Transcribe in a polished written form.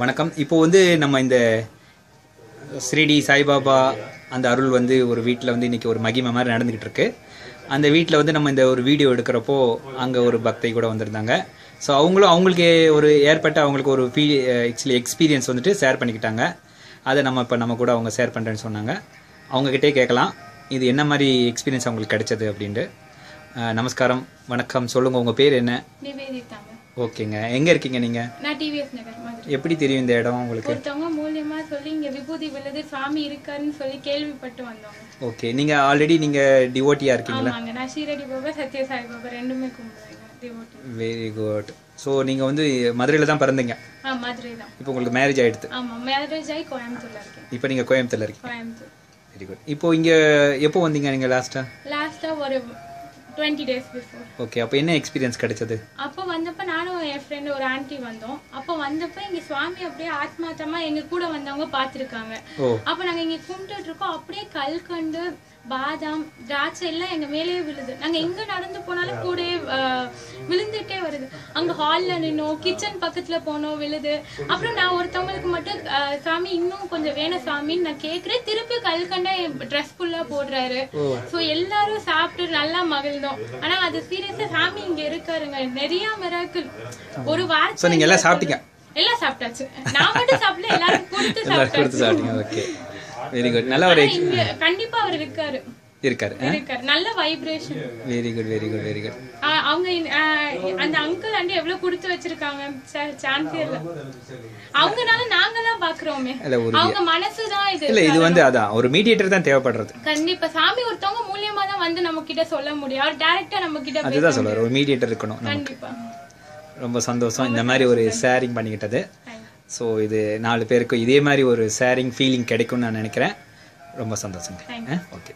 வணக்கம். இப்போ வந்து நம்ம இந்த ஸ்ரீடி சாய்பாபா அந்த அருள் வந்து ஒரு வீட்டில் வந்து இன்றைக்கி ஒரு மகிமை மாதிரி நடந்துக்கிட்டு இருக்கு. அந்த வீட்டில் வந்து நம்ம இந்த ஒரு வீடியோ எடுக்கிறப்போ அங்கே ஒரு பக்தை கூட வந்திருந்தாங்க. ஸோ அவங்களுக்கு ஒரு ஏற்பட்ட அவங்களுக்கு ஒரு எக்ஸ்பீரியன்ஸ் வந்துட்டு ஷேர் பண்ணிக்கிட்டாங்க. அதை நம்ம கூட அவங்க ஷேர் பண்ணுறேன்னு சொன்னாங்க. அவங்கக்கிட்டே கேட்கலாம் இது என்ன மாதிரி எக்ஸ்பீரியன்ஸ் அவங்களுக்கு கிடைச்சது அப்படின்ட்டு. நமஸ்காரம், வணக்கம். சொல்லுங்கள், உங்கள் பேர் என்ன? ஓகேங்க. எங்கே இருக்கீங்க நீங்கள்? நான் டிவிஎஸ் நகர். எப்படி தெரியும் இந்த இடம் உங்களுக்கு? ஒருத்தவங்க மூலியமா சொல்லி இங்க விபூதி விழுது சாமி இருக்காருன்னு சொல்லி கேள்விப்பட்டு வந்தோம். ஓகே. நீங்கள் ஆல்ரெடி டிவோட்டியாக இருக்கீங்களா? ஆமாங்க, நான் ஷீரடி பாபா சத்ய சாய் பாபா ரெண்டுமே கும்பிடுவேங்க, டிவோட்டி. Very good. ஸோ நீங்கள் வந்து மதுரையில் தான் பிறந்தீங்க? மதுரை தான். இப்போ உங்களுக்கு மேரேஜ் ஆகிடுது? ஆமாம், மேரேஜ் ஆகி கோயம்புத்தூர்ல இருக்கேன். இப்போ நீங்கள் கோயம்புத்தூர்ல இருக்கீங்க? கோயம்புத்தூர். Very good. இப்போ இங்கே எப்போ வந்தீங்க நீங்கள் லாஸ்ட்டாக? ஒரு 20 days before. ஓகே. அப்போ என்ன எக்ஸ்பீரியன்ஸ் கிடைச்சது? அப்போ வந்தப்ப நானும் என் ஃப்ரெண்ட் ஒரு ஆன்ட்டி வந்தோம். அப்போ வந்தப்ப இங்க சுவாமி அப்படியே ஆத்மாத்தமா எங்க கூட வந்தவங்க பார்த்துருக்காங்க. அப்போ நாங்க இங்க கும்பிட்டுட்டு இருக்கோம். அப்படியே கல்கண்டு, பாதாம், திராட்சை எல்லாம் எங்க மேலேயே விழுது. நாங்க எங்க நடந்து போனாலும் கூட விழுந்துட்டே வருது. அங்க ஹால்ல நின்னோம், கிச்சன் பக்கத்துல போனோம், விழுது. அப்புறம் நான் ஒருத்தவங்களுக்கு மட்டும் சாமி இன்னும் கொஞ்சம் வேணும் சாமின்னு நான் கேக்குறேன். திருப்பி கல்கண்டா ட்ரெஸ் ஃபுல்லா போடுறாரு. சோ எல்லாரும் சாப்பிட்டு நல்லா மகிழ்ந்தோம். ஆனா அது சீரியஸா சாமி இங்க இருக்காருங்க. நிறைய மிராக்கிள். ஒரு வாரத்துல நீங்க எல்லாம் சாப்பிட்டீங்க? எல்லாம் சாப்பிட்டாச்சு. நான் மட்டும் சாப்பிடல, எல்லாரும் கொடுத்து சாப்பிட்டாச்சு. Okay, very good. நல்ல ஒரு கண்டிப்பா அவர் இருக்காரு. நல்ல vibration. Very good, very good, very good. அவங்க அந்த அங்கிள் ஆண்டி எவ்வளவு கொடுத்து வச்சிருக்காங்க, சான்ஸே இல்ல. அவங்கனால நாங்கலாம் பாக்குறோமே, அவங்க மனசுதான் இது. இல்ல, இது வந்து அதான் ஒரு மீடியேட்டர் தான் தேவைப்படுறது. கண்டிப்பா சாமி ஒருத்தவங்க மூலியமா தான் வந்து நம்ம கிட்ட சொல்ல முடியும். அவர் டைரக்டா நம்ம கிட்ட அதுதான் சொல்றாரு, ஒரு மீடியேட்டர் இருக்கணும். கண்டிப்பா. ரொம்ப சந்தோஷம் இந்த மாதிரி ஒரு ஷேரிங் பண்ணிக்கிட்டது. ஸோ இது 4 பேருக்கு இதே மாதிரி ஒரு ஷேரிங் ஃபீலிங் கிடைக்கும்னு நான் நினைக்கிறேன். ரொம்ப சந்தோஷங்க. ஓகே.